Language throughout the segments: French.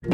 Il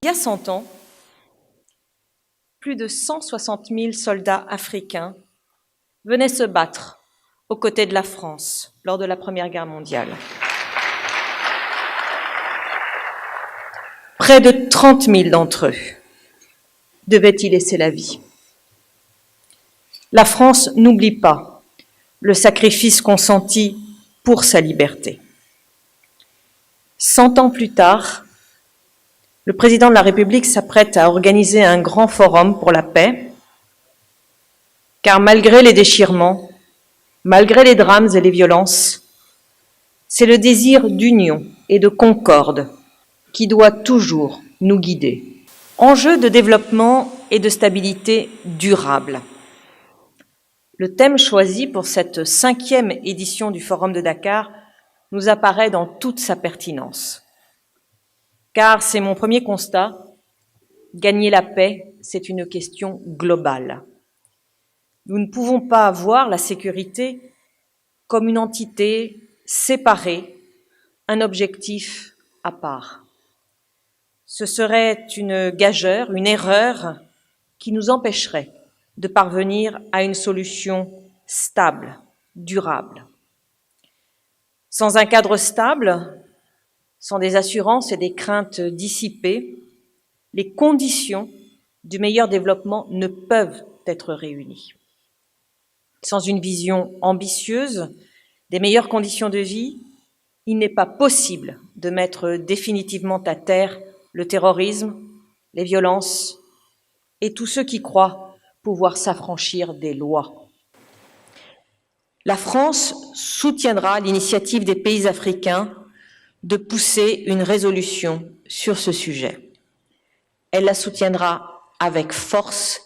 y a 100 ans, plus de 160 000 soldats africains venaient se battre aux côtés de la France lors de la Première Guerre mondiale. Près de 30 000 d'entre eux devaient y laisser la vie. La France n'oublie pas le sacrifice consenti pour sa liberté. 100 ans plus tard, le président de la République s'apprête à organiser un grand forum pour la paix, car malgré les déchirements, malgré les drames et les violences, c'est le désir d'union et de concorde qui doit toujours nous guider. Enjeu de développement et de stabilité durable. Le thème choisi pour cette 5e édition du Forum de Dakar nous apparaît dans toute sa pertinence. Car c'est mon premier constat, gagner la paix, c'est une question globale. Nous ne pouvons pas voir la sécurité comme une entité séparée, un objectif à part. Ce serait une gageure, une erreur qui nous empêcherait de parvenir à une solution stable, durable. Sans un cadre stable, sans des assurances et des craintes dissipées, les conditions du meilleur développement ne peuvent être réunies. Sans une vision ambitieuse des meilleures conditions de vie, il n'est pas possible de mettre définitivement à terre le terrorisme, les violences et tous ceux qui croient pouvoir s'affranchir des lois. La France soutiendra l'initiative des pays africains de pousser une résolution sur ce sujet. Elle la soutiendra avec force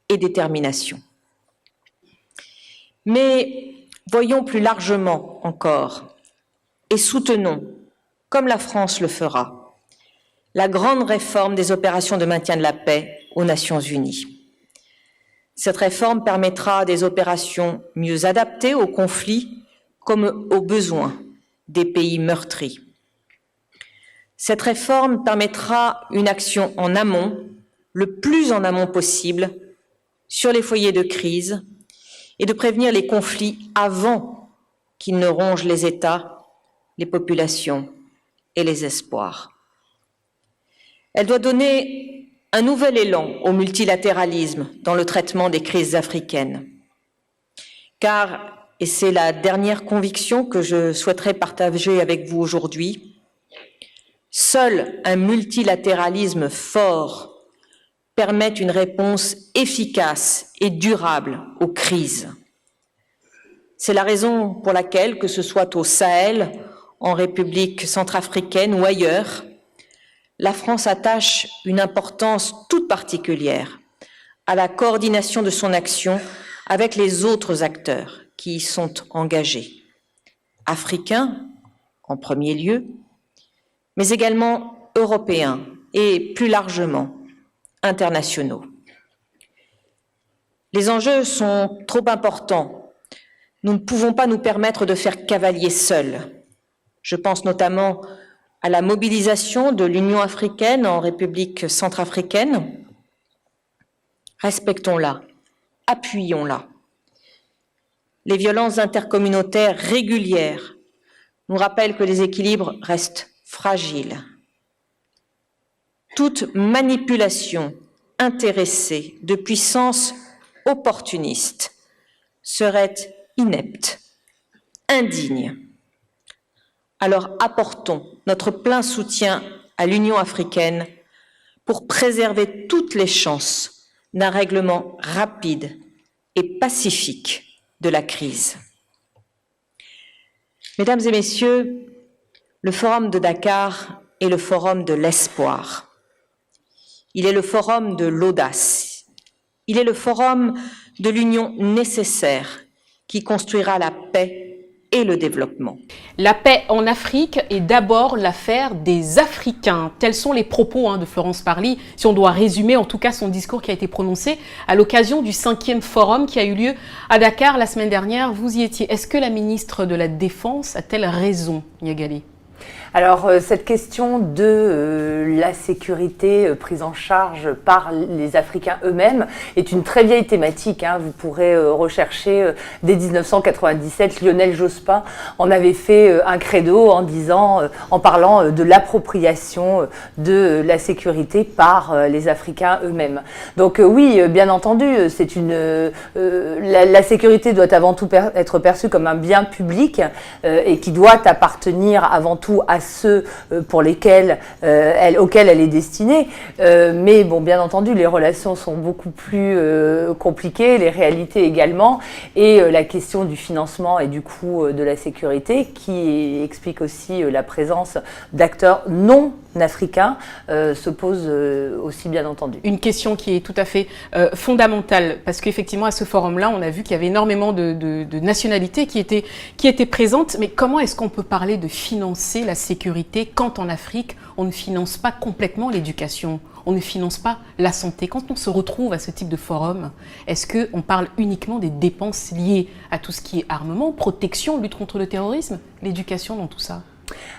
et détermination. Mais voyons plus largement encore et soutenons, comme la France le fera, la grande réforme des opérations de maintien de la paix aux Nations Unies. Cette réforme permettra des opérations mieux adaptées aux conflits comme aux besoins des pays meurtris. Cette réforme permettra une action en amont, le plus en amont possible, sur les foyers de crise et de prévenir les conflits avant qu'ils ne rongent les États, les populations et les espoirs. Elle doit donner un nouvel élan au multilatéralisme dans le traitement des crises africaines. Car, et c'est la dernière conviction que je souhaiterais partager avec vous aujourd'hui, seul un multilatéralisme fort permet une réponse efficace et durable aux crises. C'est la raison pour laquelle, que ce soit au Sahel, en République centrafricaine ou ailleurs, la France attache une importance toute particulière à la coordination de son action avec les autres acteurs qui y sont engagés, africains en premier lieu, mais également européens et plus largement internationaux. Les enjeux sont trop importants. Nous ne pouvons pas nous permettre de faire cavalier seul. Je pense notamment à la mobilisation de l'Union africaine en République centrafricaine. Respectons-la, appuyons-la. Les violences intercommunautaires régulières nous rappellent que les équilibres restent fragiles. Toute manipulation intéressée de puissances opportunistes serait inepte, indigne. Alors apportons notre plein soutien à l'Union africaine pour préserver toutes les chances d'un règlement rapide et pacifique de la crise. Mesdames et messieurs, le Forum de Dakar est le forum de l'espoir. Il est le forum de l'audace. Il est le forum de l'union nécessaire qui construira la paix et le développement. La paix en Afrique est d'abord l'affaire des Africains. Tels sont les propos de Florence Parly, si on doit résumer en tout cas son discours qui a été prononcé à l'occasion du 5e forum qui a eu lieu à Dakar la semaine dernière. Vous y étiez. Est-ce que la ministre de la Défense a-t-elle raison, Niagali ? Alors, cette question de la sécurité prise en charge par les Africains eux-mêmes est une très vieille thématique. Vous pourrez rechercher dès 1997, Lionel Jospin en avait fait un credo en parlant de l'appropriation de la sécurité par les Africains eux-mêmes. Donc oui, bien entendu, la sécurité doit avant tout être perçue comme un bien public et qui doit appartenir avant tout à ceux auxquels elle est destinée. Mais bon, bien entendu, les relations sont beaucoup plus compliquées, les réalités également, et la question du financement et du coût de la sécurité qui explique aussi la présence d'acteurs non africains se pose aussi, bien entendu. Une question qui est tout à fait fondamentale, parce qu'effectivement, à ce forum-là, on a vu qu'il y avait énormément de nationalités qui étaient présentes. Mais comment est-ce qu'on peut parler de financer la sécurité quand en Afrique, on ne finance pas complètement l'éducation, on ne finance pas la santé? Quand on se retrouve à ce type de forum, est-ce qu'on parle uniquement des dépenses liées à tout ce qui est armement, protection, lutte contre le terrorisme, l'éducation dans tout ça?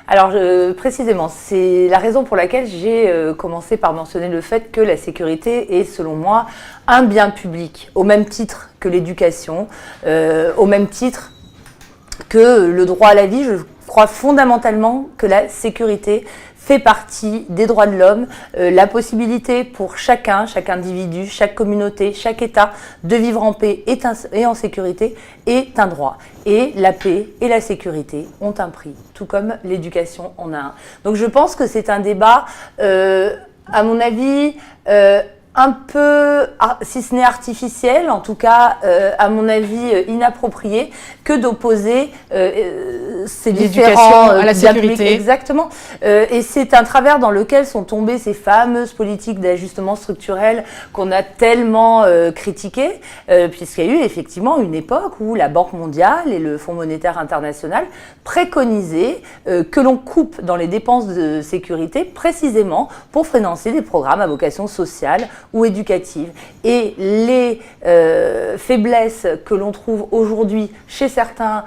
Alors précisément, c'est la raison pour laquelle j'ai commencé par mentionner le fait que la sécurité est, selon moi, un bien public, au même titre que l'éducation, au même titre que le droit à la vie. Je crois fondamentalement que la sécurité fait partie des droits de l'homme, la possibilité pour chaque individu, chaque communauté, chaque État de vivre en paix et en sécurité est un droit. Et la paix et la sécurité ont un prix, tout comme l'éducation en a un. Donc je pense que c'est un débat, à mon avis, un peu, si ce n'est artificiel, en tout cas, à mon avis, inapproprié, que d'opposer ces différents à la sécurité. Exactement. Et c'est un travers dans lequel sont tombées ces fameuses politiques d'ajustement structurel qu'on a tellement critiquées, puisqu'il y a eu effectivement une époque où la Banque mondiale et le Fonds monétaire international préconisaient que l'on coupe dans les dépenses de sécurité précisément pour financer des programmes à vocation sociale ou éducative. Et les faiblesses que l'on trouve aujourd'hui chez certains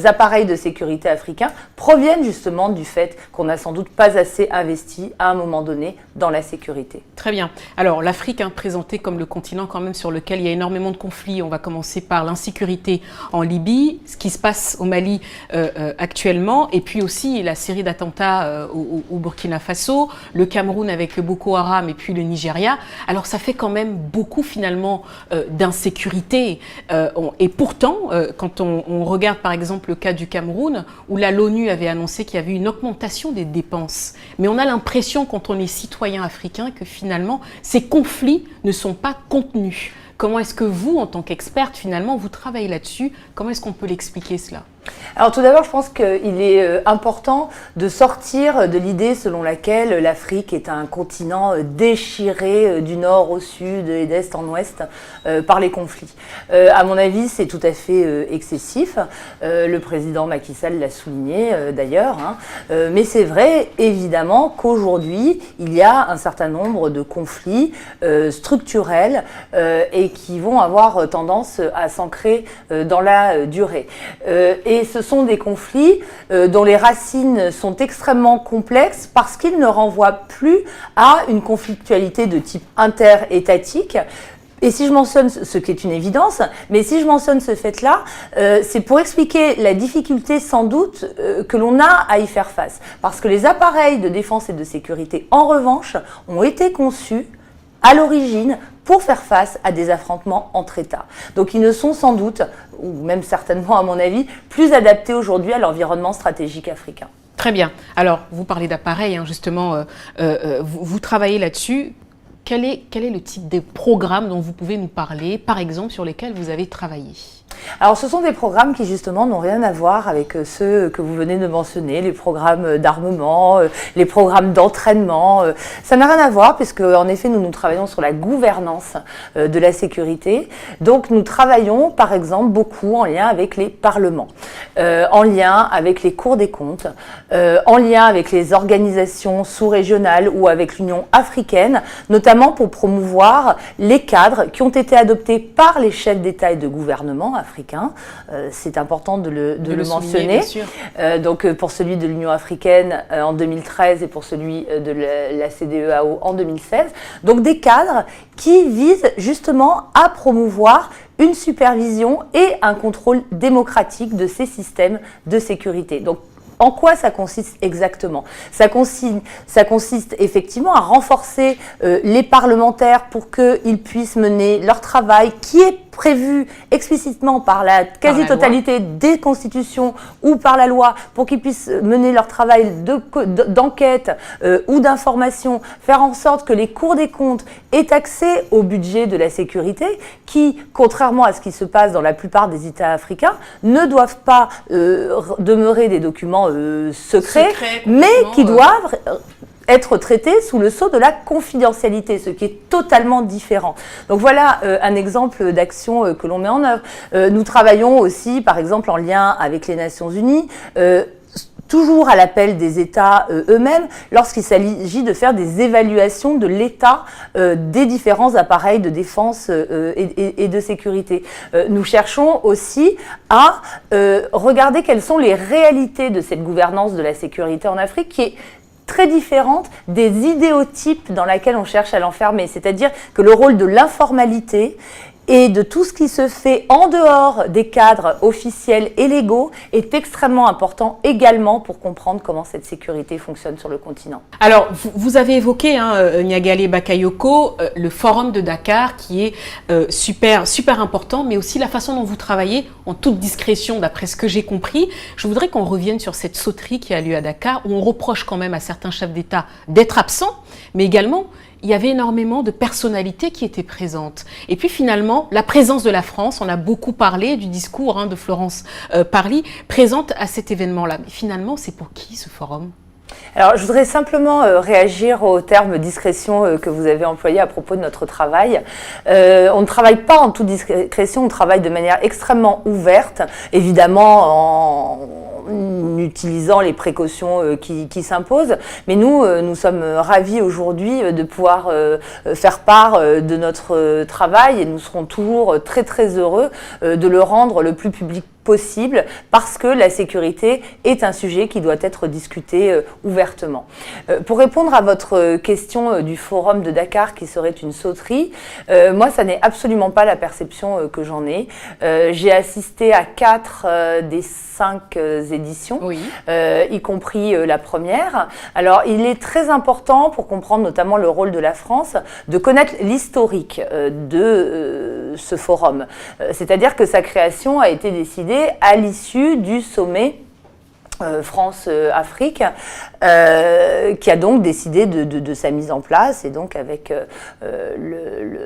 appareils de sécurité africains proviennent justement du fait qu'on n'a sans doute pas assez investi à un moment donné dans la sécurité. Très bien. Alors l'Afrique présentée comme le continent quand même sur lequel il y a énormément de conflits. On va commencer par l'insécurité en Libye, ce qui se passe au Mali actuellement, et puis aussi la série d'attentats au Burkina Faso, le Cameroun avec Boko Haram et puis le Nigeria. Alors ça fait quand même beaucoup finalement d'insécurité. Et pourtant, quand on regarde par exemple le cas du Cameroun, où l'ONU avait annoncé qu'il y avait une augmentation des dépenses, mais on a l'impression quand on est citoyen africain que finalement ces conflits ne sont pas contenus. Comment est-ce que vous, en tant qu'experte, finalement, vous travaillez là-dessus? Comment est-ce qu'on peut l'expliquer cela? Alors tout d'abord, je pense qu'il est important de sortir de l'idée selon laquelle l'Afrique est un continent déchiré du nord au sud et d'est en ouest par les conflits. À mon avis, c'est tout à fait excessif. Le président Macky Sall l'a souligné d'ailleurs. Mais c'est vrai, évidemment, qu'aujourd'hui, il y a un certain nombre de conflits structurels et qui vont avoir tendance à s'ancrer dans la durée. Et ce sont des conflits dont les racines sont extrêmement complexes parce qu'ils ne renvoient plus à une conflictualité de type interétatique. Et si je mentionne ce qui est une évidence, mais si je mentionne ce fait-là, c'est pour expliquer la difficulté sans doute que l'on a à y faire face. Parce que les appareils de défense et de sécurité, en revanche, ont été conçus à l'origine pour faire face à des affrontements entre États. Donc ils ne sont sans doute, ou même certainement à mon avis, plus adaptés aujourd'hui à l'environnement stratégique africain. Très bien. Alors, vous parlez d'appareils, justement, vous travaillez là-dessus. quel est le type de programme dont vous pouvez nous parler, par exemple, sur lesquels vous avez travaillé ? Alors, ce sont des programmes qui, justement, n'ont rien à voir avec ceux que vous venez de mentionner, les programmes d'armement, les programmes d'entraînement. Ça n'a rien à voir, puisque, en effet, nous travaillons sur la gouvernance de la sécurité. Donc, nous travaillons, par exemple, beaucoup en lien avec les parlements, en lien avec les cours des comptes, en lien avec les organisations sous-régionales ou avec l'Union africaine, notamment pour promouvoir les cadres qui ont été adoptés par les chefs d'État et de gouvernement africains. C'est important de le mentionner. Donc pour celui de l'Union africaine en 2013 et pour celui de la CEDEAO en 2016. Donc des cadres qui visent justement à promouvoir une supervision et un contrôle démocratique de ces systèmes de sécurité. Donc, en quoi ça consiste exactement ? Ça consiste effectivement à renforcer les parlementaires pour qu'ils puissent mener leur travail qui est prévu explicitement par la quasi-totalité des constitutions ou par la loi pour qu'ils puissent mener leur travail d'enquête ou d'information, faire en sorte que les cours des comptes aient accès au budget de la sécurité qui, contrairement à ce qui se passe dans la plupart des États africains, ne doivent pas demeurer des documents secrets, mais qui doivent être traités sous le sceau de la confidentialité, ce qui est totalement différent. Donc voilà un exemple d'action que l'on met en œuvre. Nous travaillons aussi, par exemple, en lien avec les Nations Unies, toujours à l'appel des États eux-mêmes, lorsqu'il s'agit de faire des évaluations de l'état des différents appareils de défense et de sécurité. Nous cherchons aussi à regarder quelles sont les réalités de cette gouvernance de la sécurité en Afrique, qui est très différente des idéotypes dans lesquels on cherche à l'enfermer. C'est-à-dire que le rôle de l'informalité et de tout ce qui se fait en dehors des cadres officiels et légaux est extrêmement important également pour comprendre comment cette sécurité fonctionne sur le continent. Alors, vous avez évoqué, Niagale Bakayoko, le forum de Dakar qui est super important, mais aussi la façon dont vous travaillez en toute discrétion, d'après ce que j'ai compris. Je voudrais qu'on revienne sur cette sauterie qui a lieu à Dakar, où on reproche quand même à certains chefs d'État d'être absents, mais également il y avait énormément de personnalités qui étaient présentes. Et puis finalement, la présence de la France, on a beaucoup parlé du discours de Florence Parly, présente à cet événement-là. Mais finalement, c'est pour qui ce forum ? Alors, je voudrais simplement réagir au terme discrétion que vous avez employé à propos de notre travail. On ne travaille pas en toute discrétion, on travaille de manière extrêmement ouverte, évidemment en utilisant les précautions qui s'imposent. Mais nous sommes ravis aujourd'hui de pouvoir faire part de notre travail et nous serons toujours très très heureux de le rendre le plus public possible parce que la sécurité est un sujet qui doit être discuté ouvertement. Pour répondre à votre question du forum de Dakar qui serait une sauterie, moi ça n'est absolument pas la perception que j'en ai. J'ai assisté à 4 des 5 éditions, oui. Y compris la première. Alors il est très important pour comprendre notamment le rôle de la France de connaître l'historique de ce forum. C'est-à-dire que sa création a été décidée à l'issue du sommet France-Afrique, qui a donc décidé de sa mise en place et donc avec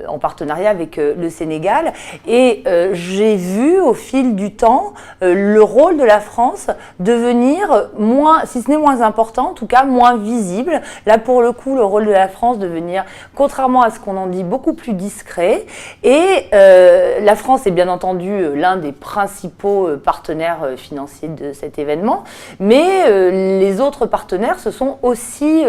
en partenariat avec le Sénégal. Et j'ai vu au fil du temps le rôle de la France devenir moins, si ce n'est moins important, en tout cas moins visible. Là pour le coup, le rôle de la France devenir, contrairement à ce qu'on en dit, beaucoup plus discret. Et la France est bien entendu l'un des principaux partenaires financiers de cet événement. Mais les autres partenaires se sont aussi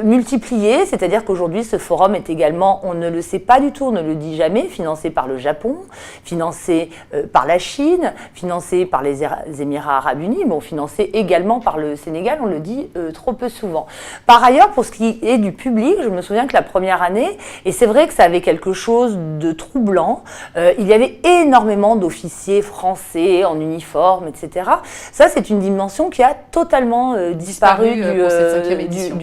multipliés, c'est-à-dire qu'aujourd'hui ce forum est également, on ne le sait pas du tout, on ne le dit jamais, financé par le Japon, financé par la Chine, financé par les Émirats Arabes Unis, bon, financé également par le Sénégal, on le dit trop peu souvent. Par ailleurs, pour ce qui est du public, je me souviens que la première année, et c'est vrai que ça avait quelque chose de troublant, il y avait énormément d'officiers français en uniforme, etc. Ça, c'est c'est une dimension qui a totalement disparu pour cette 5e édition.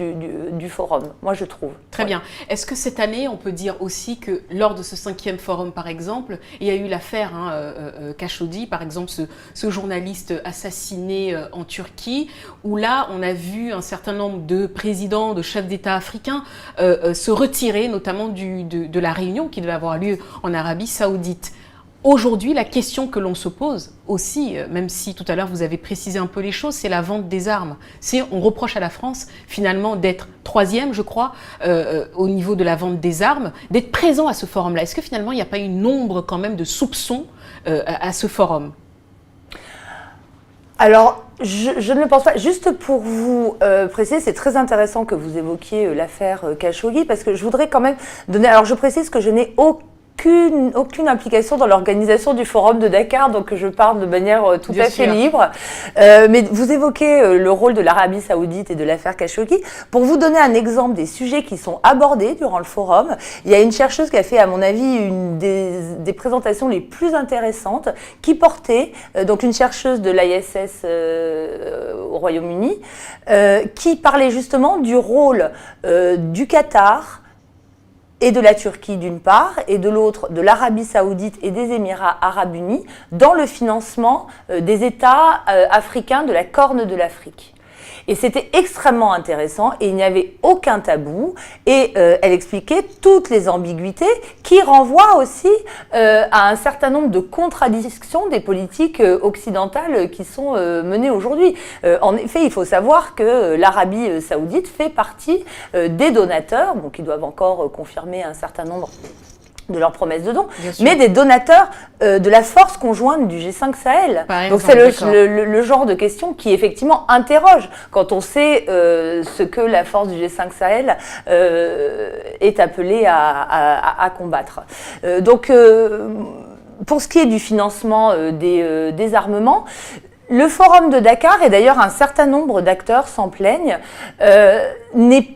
Du forum, moi je trouve. Très bien. Est-ce que cette année, on peut dire aussi que lors de ce 5e forum, par exemple, il y a eu l'affaire Khashoggi, par exemple, ce journaliste assassiné en Turquie, où là, on a vu un certain nombre de présidents, de chefs d'État africains se retirer, notamment de la réunion qui devait avoir lieu en Arabie Saoudite. Aujourd'hui, la question que l'on se pose aussi, même si tout à l'heure vous avez précisé un peu les choses, c'est la vente des armes. On reproche à la France finalement d'être 3e, je crois, au niveau de la vente des armes, d'être présent à ce forum-là. Est-ce que finalement il n'y a pas une ombre quand même de soupçons à ce forum ? Alors, je ne le pense pas. Juste pour vous préciser, c'est très intéressant que vous évoquiez l'affaire Khashoggi, parce que je voudrais quand même donner... Alors, je précise que je n'ai aucune implication dans l'organisation du forum de Dakar, donc je parle de manière tout à fait libre. Mais vous évoquez le rôle de l'Arabie Saoudite et de l'affaire Khashoggi. Pour vous donner un exemple des sujets qui sont abordés durant le forum, il y a une chercheuse qui a fait, à mon avis, une des présentations les plus intéressantes, qui portait, donc une chercheuse de l'ISS au Royaume-Uni, qui parlait justement du rôle du Qatar et de la Turquie d'une part, et de l'autre de l'Arabie Saoudite et des Émirats Arabes Unis dans le financement des États africains de la Corne de l'Afrique. Et c'était extrêmement intéressant et il n'y avait aucun tabou et elle expliquait toutes les ambiguïtés qui renvoient aussi à un certain nombre de contradictions des politiques occidentales qui sont menées aujourd'hui. En effet, il faut savoir que l'Arabie Saoudite fait partie des donateurs, bon, qui doivent encore confirmer un certain nombre de leurs promesses de dons, mais des donateurs de la force conjointe du G5 Sahel. Donc c'est le genre de question qui effectivement interroge quand on sait ce que la force du G5 Sahel est appelée à combattre. Donc pour ce qui est du financement des armements, le forum de Dakar, et d'ailleurs un certain nombre d'acteurs s'en plaignent, n'est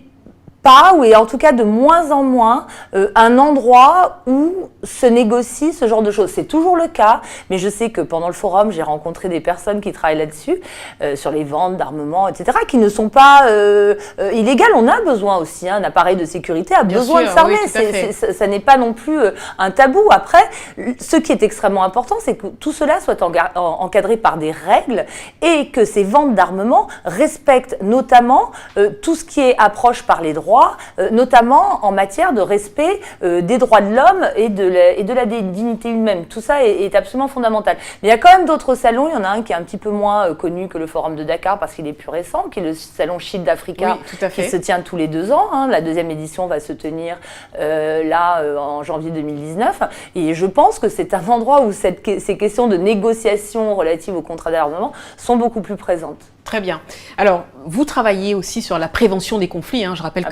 pas, ou est en tout cas de moins en moins, un endroit où se négocie ce genre de choses. C'est toujours le cas, mais je sais que pendant le forum, j'ai rencontré des personnes qui travaillent là-dessus, sur les ventes d'armements, etc., qui ne sont pas illégales. On a besoin aussi, un appareil de sécurité a besoin de s'armer. Oui, ça n'est pas non plus un tabou. Après, ce qui est extrêmement important, c'est que tout cela soit encadré par des règles et que ces ventes d'armements respectent notamment tout ce qui est approche par les droits, notamment en matière de respect des droits de l'homme et de la dignité humaine. Tout ça est absolument fondamental. Mais il y a quand même d'autres salons. Il y en a un qui est un petit peu moins connu que le Forum de Dakar parce qu'il est plus récent, qui est le salon Shield d'Africa, qui se tient tous les 2 ans. Hein. La 2e édition va se tenir en janvier 2019. Et je pense que c'est un endroit où ces questions de négociation relatives au contrat d'armement sont beaucoup plus présentes. Très bien. Alors, vous travaillez aussi sur la prévention des conflits. Hein. Je rappelle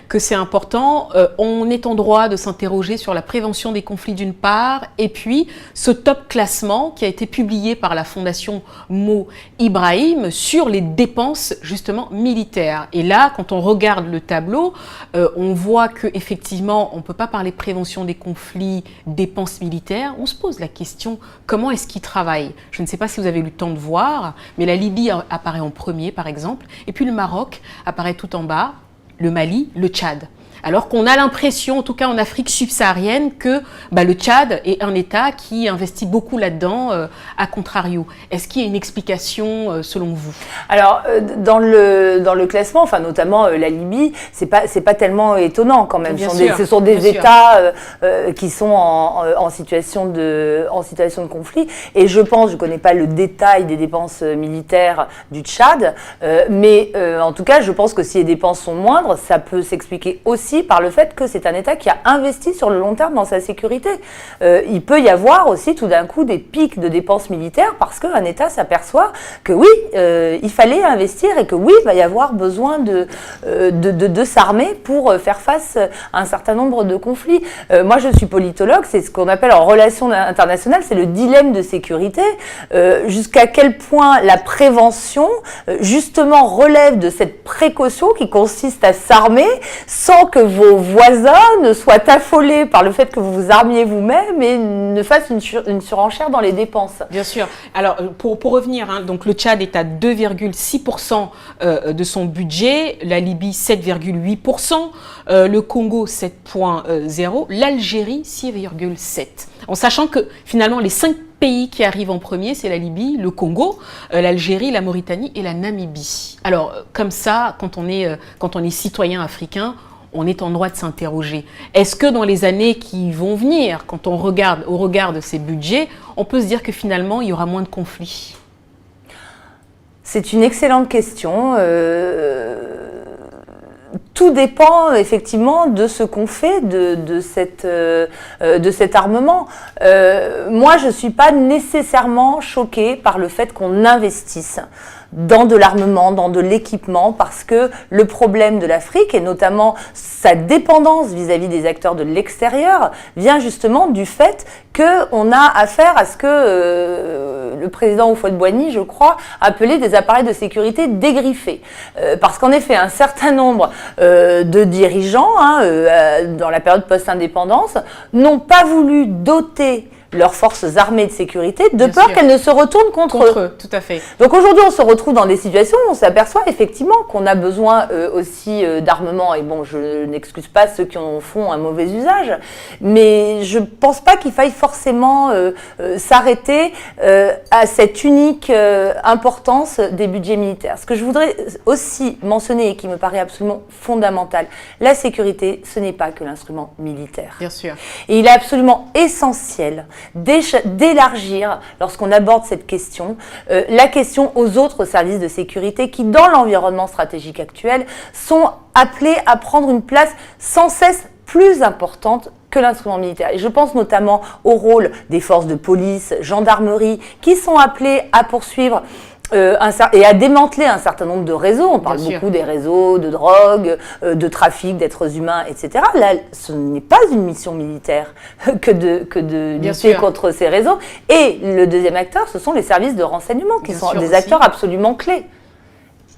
que c'est important. On est en droit de s'interroger sur la prévention des conflits d'une part, et puis ce top classement qui a été publié par la Fondation Mo Ibrahim sur les dépenses justement militaires. Et là, quand on regarde le tableau, on voit que effectivement, on ne peut pas parler prévention des conflits, dépenses militaires. On se pose la question, comment est-ce qu'ils travaillent? Je ne sais pas si vous avez eu le temps de voir, mais la Libye apparaît en premier, par exemple, et puis le Maroc apparaît tout en bas, le Mali, le Tchad. Alors qu'on a l'impression, en tout cas en Afrique subsaharienne, que le Tchad est un État qui investit beaucoup là-dedans, à contrario. Est-ce qu'il y a une explication selon vous? Alors, dans le classement, enfin notamment la Libye, c'est pas tellement étonnant quand même. Ce sont des États qui sont en situation de conflit. Et je connais pas le détail des dépenses militaires du Tchad, mais en tout cas, je pense que si les dépenses sont moindres, ça peut s'expliquer aussi par le fait que c'est un État qui a investi sur le long terme dans sa sécurité. Il peut y avoir aussi tout d'un coup des pics de dépenses militaires parce qu'un État s'aperçoit que oui, il fallait investir et que oui, il va y avoir besoin de s'armer pour faire face à un certain nombre de conflits. Moi, je suis politologue, c'est ce qu'on appelle en relations internationales, c'est le dilemme de sécurité. Jusqu'à quel point la prévention, justement, relève de cette précaution qui consiste à s'armer sans que vos voisins ne soient affolés par le fait que vous vous armiez vous-même et ne fassent une surenchère dans les dépenses. Bien sûr. Alors, pour revenir, hein, donc le Tchad est à 2,6% de son budget, la Libye 7,8%, le Congo 7,0%, l'Algérie 6,7%. En sachant que finalement les 5 pays qui arrivent en premier, c'est la Libye, le Congo, l'Algérie, la Mauritanie et la Namibie. Alors, comme ça, quand on est citoyen africain, on est en droit de s'interroger. Est-ce que dans les années qui vont venir, quand on regarde au regard de ces budgets, on peut se dire que finalement, il y aura moins de conflits? C'est une excellente question. Tout dépend effectivement de ce qu'on fait de cet armement. Moi, je ne suis pas nécessairement choquée par le fait qu'on investisse dans de l'armement, dans de l'équipement, parce que le problème de l'Afrique, et notamment sa dépendance vis-à-vis des acteurs de l'extérieur, vient justement du fait qu'on a affaire à ce que le président Houphouët-Boigny, je crois, appelait des appareils de sécurité dégriffés. Parce qu'en effet, un certain nombre de dirigeants, dans la période post-indépendance, n'ont pas voulu doter leurs forces armées de sécurité de peur qu'elles ne se retournent contre eux. Tout à fait. Donc aujourd'hui, on se retrouve dans des situations où on s'aperçoit effectivement qu'on a besoin aussi d'armement. Et bon, je n'excuse pas ceux qui en font un mauvais usage, mais je ne pense pas qu'il faille forcément s'arrêter à cette unique importance des budgets militaires. Ce que je voudrais aussi mentionner et qui me paraît absolument fondamental, la sécurité, ce n'est pas que l'instrument militaire. Bien sûr. Et il est absolument essentiel d'élargir, lorsqu'on aborde cette question, la question aux autres services de sécurité qui, dans l'environnement stratégique actuel, sont appelés à prendre une place sans cesse plus importante que l'instrument militaire. Et je pense notamment au rôle des forces de police, gendarmerie, qui sont appelées à poursuivre et à démanteler un certain nombre de réseaux. On parle beaucoup des réseaux de drogue, de trafic d'êtres humains, etc. Là, ce n'est pas une mission militaire que de lutter contre ces réseaux. Et le deuxième acteur, ce sont les services de renseignement, qui sont des acteurs absolument clés.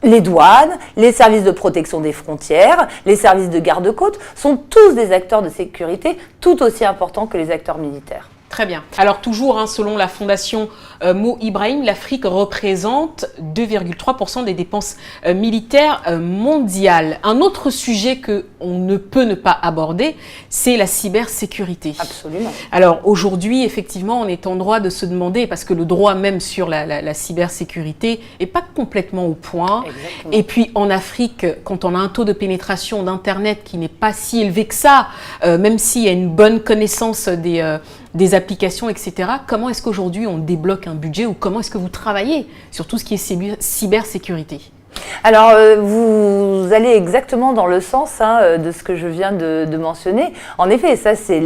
Les douanes, les services de protection des frontières, les services de garde-côtes sont tous des acteurs de sécurité tout aussi importants que les acteurs militaires. Très bien. Alors toujours, selon la fondation Mo Ibrahim, l'Afrique représente 2,3% des dépenses militaires mondiales. Un autre sujet qu'on ne peut ne pas aborder, c'est la cybersécurité. Absolument. Alors aujourd'hui, effectivement, on est en droit de se demander, parce que le droit même sur la cybersécurité n'est pas complètement au point. Exactement. Et puis en Afrique, quand on a un taux de pénétration d'Internet qui n'est pas si élevé que ça, même s'il y a une bonne connaissance des applications, etc. Comment est-ce qu'aujourd'hui on débloque un budget, ou comment est-ce que vous travaillez sur tout ce qui est cybersécurité? Alors, vous allez exactement dans le sens de ce que je viens de mentionner. En effet, ça c'est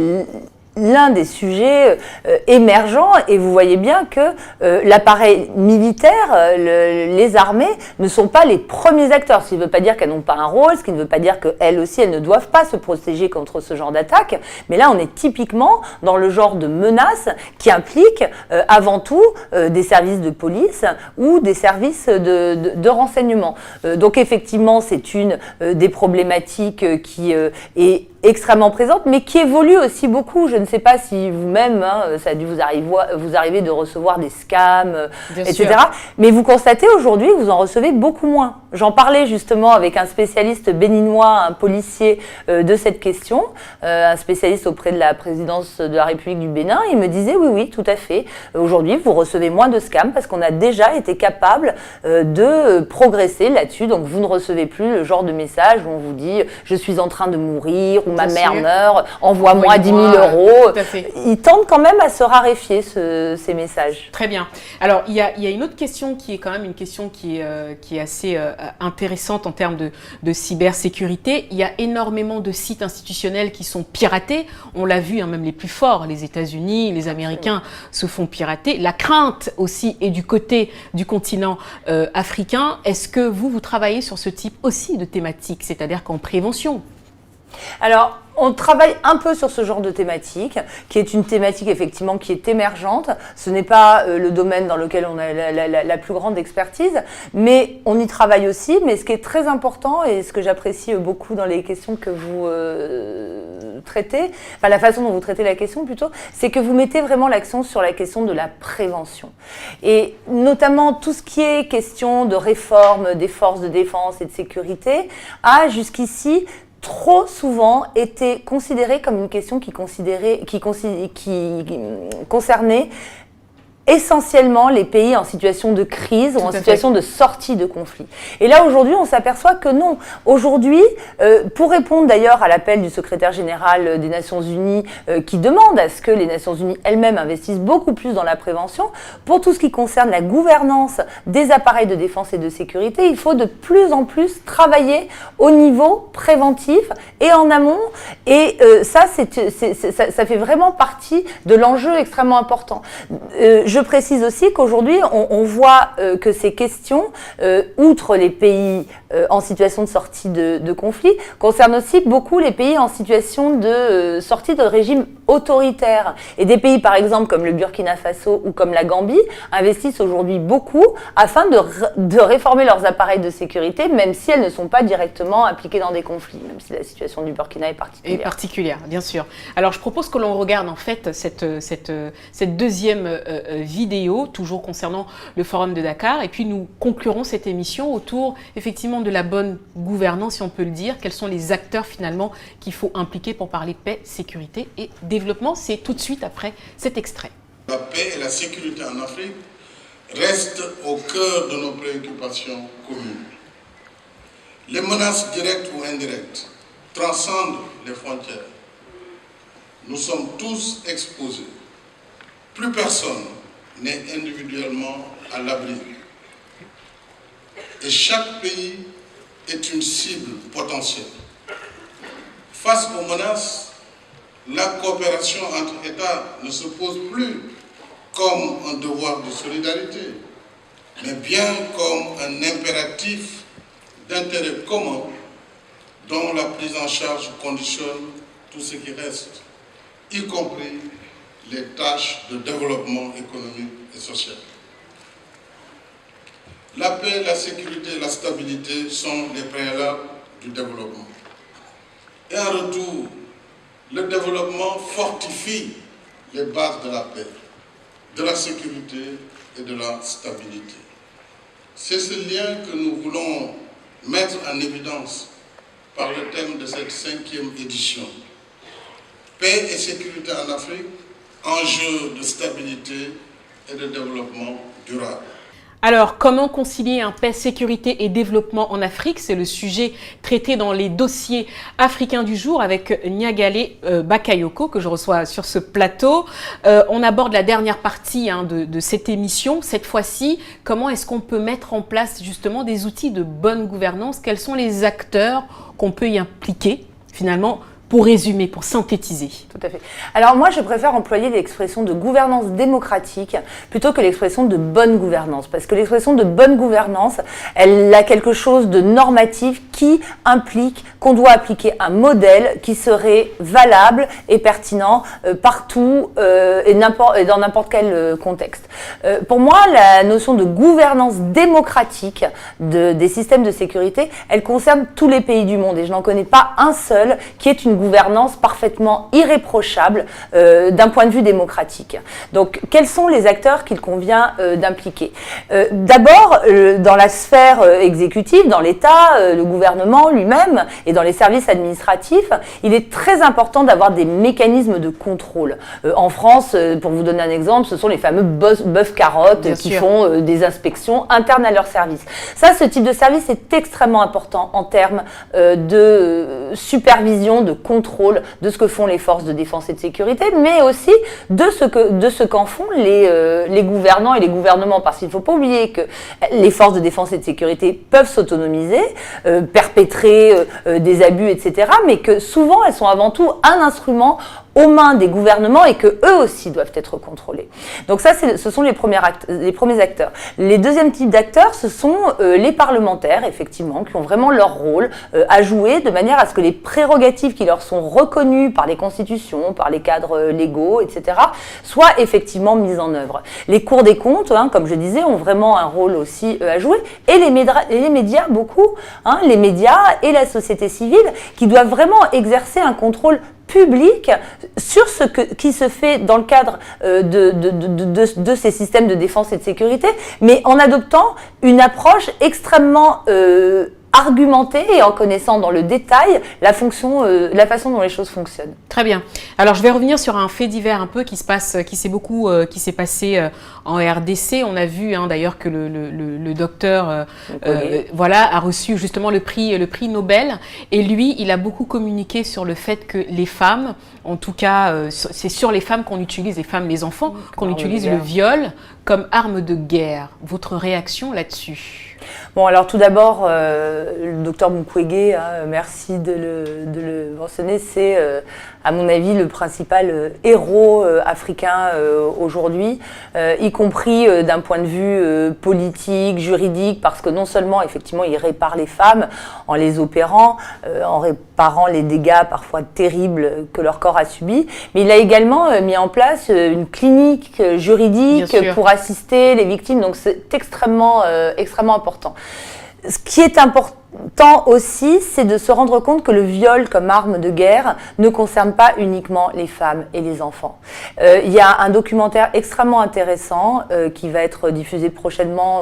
l'un des sujets émergents, et vous voyez bien que l'appareil militaire, les armées, ne sont pas les premiers acteurs. Ce qui ne veut pas dire qu'elles n'ont pas un rôle, ce qui ne veut pas dire qu'elles aussi, elles ne doivent pas se protéger contre ce genre d'attaque. Mais là, on est typiquement dans le genre de menace qui implique avant tout des services de police ou des services de renseignement. Donc effectivement, c'est une des problématiques qui est extrêmement présente, mais qui évolue aussi beaucoup. Je ne sais pas si vous-même, ça a dû vous arriver de recevoir des scams, etc. Mais vous constatez aujourd'hui que vous en recevez beaucoup moins. J'en parlais justement avec un spécialiste béninois, un policier de cette question, un spécialiste auprès de la présidence de la République du Bénin. Il me disait oui, tout à fait. Aujourd'hui, vous recevez moins de scams parce qu'on a déjà été capable de progresser là-dessus. Donc, vous ne recevez plus le genre de message où on vous dit « je suis en train de mourir » ou ma mère meurt, envoie-moi 10 000 euros. Ils tendent quand même à se raréfier, ces messages. Très bien. Alors, il y a une autre question qui est quand même une question qui est assez intéressante en termes de cybersécurité. Il y a énormément de sites institutionnels qui sont piratés. On l'a vu, même les plus forts, les États-Unis, les Américains se font pirater. La crainte aussi est du côté du continent africain. Est-ce que vous travaillez sur ce type aussi de thématique, c'est-à-dire qu'en prévention? Alors, on travaille un peu sur ce genre de thématique, qui est une thématique effectivement qui est émergente. Ce n'est pas le domaine dans lequel on a la plus grande expertise, mais on y travaille aussi. Mais ce qui est très important et ce que j'apprécie beaucoup dans les questions que vous traitez, enfin la façon dont vous traitez la question plutôt, c'est que vous mettez vraiment l'accent sur la question de la prévention. Et notamment tout ce qui est question de réforme des forces de défense et de sécurité a jusqu'ici trop souvent été considéré comme une question qui concernait essentiellement les pays en situation de crise ou en situation de sortie de conflit. Et là, aujourd'hui, on s'aperçoit que non. Aujourd'hui, pour répondre d'ailleurs à l'appel du secrétaire général des Nations Unies qui demande à ce que les Nations Unies elles-mêmes investissent beaucoup plus dans la prévention, pour tout ce qui concerne la gouvernance des appareils de défense et de sécurité, il faut de plus en plus travailler au niveau préventif et en amont. Et ça fait vraiment partie de l'enjeu extrêmement important. Je précise aussi qu'aujourd'hui, on voit que ces questions, outre les pays en situation de sortie de conflit, concernent aussi beaucoup les pays en situation de sortie de régime autoritaire. Et des pays, par exemple, comme le Burkina Faso ou comme la Gambie, investissent aujourd'hui beaucoup afin de réformer leurs appareils de sécurité, même si elles ne sont pas directement impliquées dans des conflits, même si la situation du Burkina est particulière. Et particulière, bien sûr. Alors, je propose que l'on regarde en fait cette deuxième vidéo, toujours concernant le Forum de Dakar, et puis nous conclurons cette émission autour effectivement de la bonne gouvernance, si on peut le dire. Quels sont les acteurs finalement qu'il faut impliquer pour parler paix, sécurité et développement? C'est tout de suite après cet extrait. La paix et la sécurité en Afrique restent au cœur de nos préoccupations communes. Les menaces directes ou indirectes transcendent les frontières. Nous sommes tous exposés. Plus personne n'est individuellement à l'abri. Et chaque pays est une cible potentielle. Face aux menaces, la coopération entre États ne se pose plus comme un devoir de solidarité, mais bien comme un impératif d'intérêt commun dont la prise en charge conditionne tout ce qui reste, y compris les tâches de développement économique et social. La paix, la sécurité et la stabilité sont les préalables du développement. Et en retour, le développement fortifie les bases de la paix, de la sécurité et de la stabilité. C'est ce lien que nous voulons mettre en évidence par le thème de cette 5e édition. Paix et sécurité en Afrique, enjeux de stabilité et de développement durable. Alors, comment concilier un paix, sécurité et développement en Afrique? C'est le sujet traité dans les dossiers africains du jour avec Niagale Bakayoko, que je reçois sur ce plateau. On aborde la dernière partie de cette émission. Cette fois-ci, comment est-ce qu'on peut mettre en place justement des outils de bonne gouvernance? Quels sont les acteurs qu'on peut y impliquer finalement? Pour résumer, pour synthétiser. Tout à fait. Alors moi, je préfère employer l'expression de gouvernance démocratique plutôt que l'expression de bonne gouvernance. Parce que l'expression de bonne gouvernance, elle a quelque chose de normatif qui implique qu'on doit appliquer un modèle qui serait valable et pertinent partout et dans n'importe quel contexte. Pour moi, la notion de gouvernance démocratique des systèmes de sécurité, elle concerne tous les pays du monde. Et je n'en connais pas un seul qui est une gouvernance parfaitement irréprochable d'un point de vue démocratique. Donc, quels sont les acteurs qu'il convient d'impliquer? D'abord, dans la sphère exécutive, dans l'État, le gouvernement lui-même et dans les services administratifs, il est très important d'avoir des mécanismes de contrôle. En France, pour vous donner un exemple, ce sont les fameux bœufs-carottes qui font des inspections internes à leur service. Ça, ce type de service est extrêmement important en termes de supervision, de contrôle de ce que font les forces de défense et de sécurité, mais aussi de ce qu'en font les gouvernants et les gouvernements, parce qu'il ne faut pas oublier que les forces de défense et de sécurité peuvent s'autonomiser, perpétrer des abus, etc., mais que souvent elles sont avant tout un instrument aux mains des gouvernements et que eux aussi doivent être contrôlés. Donc ça, ce sont les premiers acteurs. Les deuxièmes types d'acteurs, ce sont les parlementaires, effectivement, qui ont vraiment leur rôle à jouer de manière à ce que les prérogatives qui leur sont reconnues par les constitutions, par les cadres légaux, etc., soient effectivement mises en œuvre. Les cours des comptes, comme je disais, ont vraiment un rôle aussi à jouer, et les médias beaucoup, les médias et la société civile, qui doivent vraiment exercer un contrôle public sur ce qui se fait dans le cadre de ces systèmes de défense et de sécurité, mais en adoptant une approche extrêmement argumentée et en connaissant dans le détail la façon dont les choses fonctionnent. Très bien. Alors je vais revenir sur un fait divers un peu qui s'est passé en RDC. On a vu d'ailleurs que le docteur a reçu justement le prix Nobel, et lui il a beaucoup communiqué sur le fait que les femmes, en tout cas c'est sur les femmes qu'on utilise, les femmes, les enfants, qu'on utilise le viol comme arme de guerre. Votre réaction là-dessus? Bon, alors tout d'abord, le docteur Mukwege, merci de le mentionner, c'est à mon avis le principal héros africain aujourd'hui, y compris d'un point de vue politique, juridique, parce que non seulement effectivement il répare les femmes en les opérant, en réparant les dégâts parfois terribles que leur corps a subis, mais il a également mis en place une clinique juridique pour assister les victimes, donc c'est extrêmement important. Ce qui est important aussi, c'est de se rendre compte que le viol comme arme de guerre ne concerne pas uniquement les femmes et les enfants. Il y a un documentaire extrêmement intéressant qui va être diffusé prochainement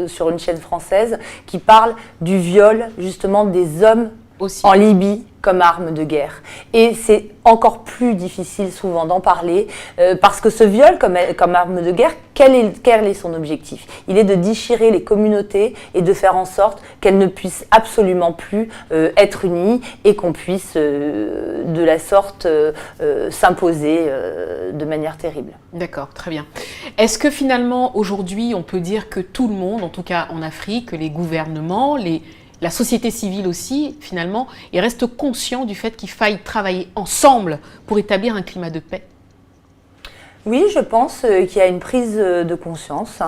sur une chaîne française qui parle du viol justement des hommes aussi en Libye comme arme de guerre. Et c'est encore plus difficile souvent d'en parler parce que ce viol comme arme de guerre, quel est son objectif? Il est de déchirer les communautés et de faire en sorte qu'elles ne puissent absolument plus être unies et qu'on puisse de la sorte s'imposer de manière terrible. D'accord, très bien. Est-ce que finalement aujourd'hui on peut dire que tout le monde, en tout cas en Afrique, les gouvernements, la société civile aussi, finalement, ils restent conscients du fait qu'il faille travailler ensemble pour établir un climat de paix? Oui, je pense qu'il y a une prise de conscience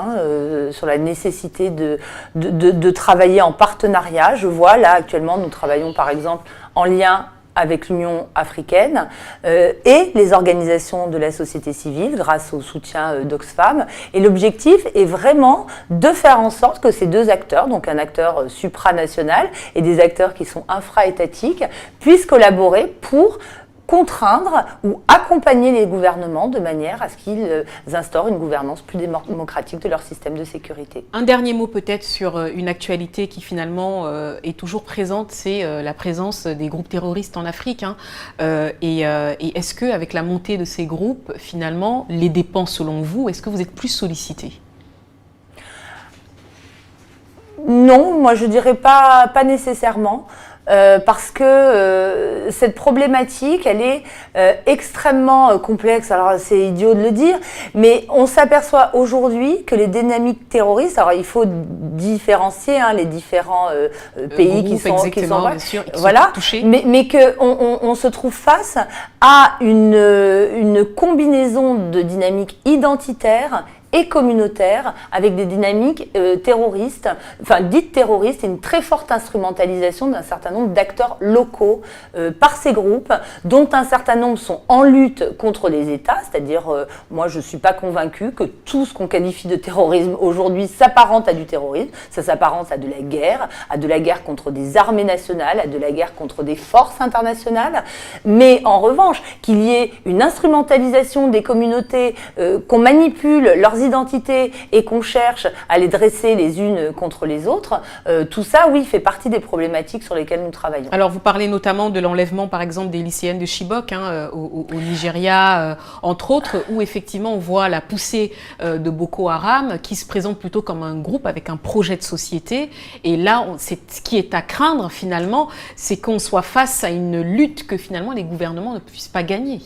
sur la nécessité de travailler en partenariat. Je vois là actuellement, nous travaillons par exemple en lien avec l'Union africaine et les organisations de la société civile grâce au soutien d'Oxfam. Et l'objectif est vraiment de faire en sorte que ces deux acteurs, donc un acteur supranational et des acteurs qui sont infra-étatiques, puissent collaborer pour contraindre ou accompagner les gouvernements de manière à ce qu'ils instaurent une gouvernance plus démocratique de leur système de sécurité. Un dernier mot peut-être sur une actualité qui finalement est toujours présente, c'est la présence des groupes terroristes en Afrique. Et est-ce qu'avec la montée de ces groupes, finalement, les dépenses selon vous, est-ce que vous êtes plus sollicités? Non, moi je dirais pas nécessairement. Parce que cette problématique, elle est extrêmement complexe. Alors c'est idiot de le dire, mais on s'aperçoit aujourd'hui que les dynamiques terroristes, alors il faut différencier les différents pays qui sont touchés, mais que on se trouve face à une combinaison de dynamiques identitaires et communautaires avec des dynamiques terroristes, enfin dites terroristes, et une très forte instrumentalisation d'un certain nombre d'acteurs locaux par ces groupes, dont un certain nombre sont en lutte contre les États, c'est-à-dire, moi je ne suis pas convaincue que tout ce qu'on qualifie de terrorisme aujourd'hui s'apparente à du terrorisme, ça s'apparente à de la guerre contre des armées nationales, à de la guerre contre des forces internationales, mais en revanche, qu'il y ait une instrumentalisation des communautés, qu'on manipule leurs identités et qu'on cherche à les dresser les unes contre les autres, tout ça, oui, fait partie des problématiques sur lesquelles nous travaillons. Alors, vous parlez notamment de l'enlèvement, par exemple, des lycéennes de Chibok au Nigeria, entre autres, où effectivement on voit la poussée de Boko Haram qui se présente plutôt comme un groupe avec un projet de société. Et là, ce qui est à craindre finalement, c'est qu'on soit face à une lutte que finalement les gouvernements ne puissent pas gagner.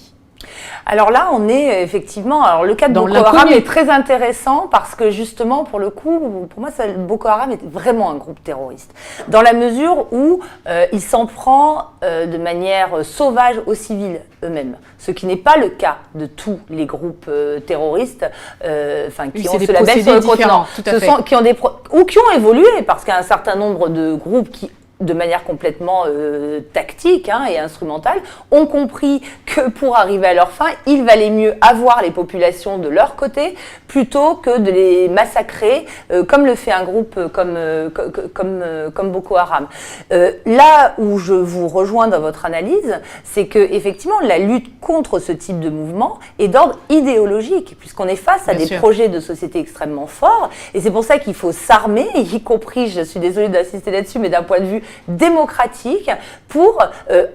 Alors là, on est effectivement... Alors le cas de Dans Boko Haram l'inconnu. est très intéressant parce que justement, pour le coup, pour moi, Boko Haram est vraiment un groupe terroriste. Dans la mesure où il s'en prend de manière sauvage aux civils eux-mêmes. Ce qui n'est pas le cas de tous les groupes terroristes qui ont ce label sur le continent. Ou qui ont évolué parce qu'il y a un certain nombre de groupes qui, de manière complètement tactique et instrumentale, ont compris que pour arriver à leur fin, il valait mieux avoir les populations de leur côté plutôt que de les massacrer comme le fait un groupe comme Boko Haram. Là où je vous rejoins dans votre analyse, c'est que effectivement la lutte contre ce type de mouvement est d'ordre idéologique, puisqu'on est face à des projets de société extrêmement forts, et c'est pour ça qu'il faut s'armer, y compris, je suis désolée d'insister là-dessus, mais d'un point de vue démocratique, pour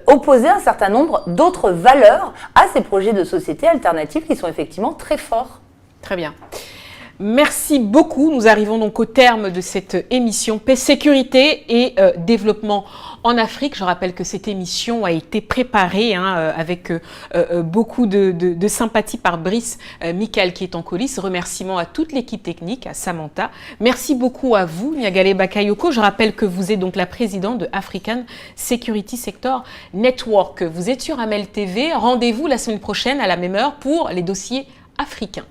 opposer un certain nombre d'autres valeurs à ces projets de société alternatifs qui sont effectivement très forts. Très bien. Merci beaucoup. Nous arrivons donc au terme de cette émission Paix, sécurité et développement en Afrique. Je rappelle que cette émission a été préparée avec beaucoup de sympathie par Brice Michael qui est en coulisses. Remerciements à toute l'équipe technique, à Samantha. Merci beaucoup à vous, Nyagale Bakayoko. Je rappelle que vous êtes donc la présidente de African Security Sector Network. Vous êtes sur Amel TV. Rendez-vous la semaine prochaine à la même heure pour les dossiers africains.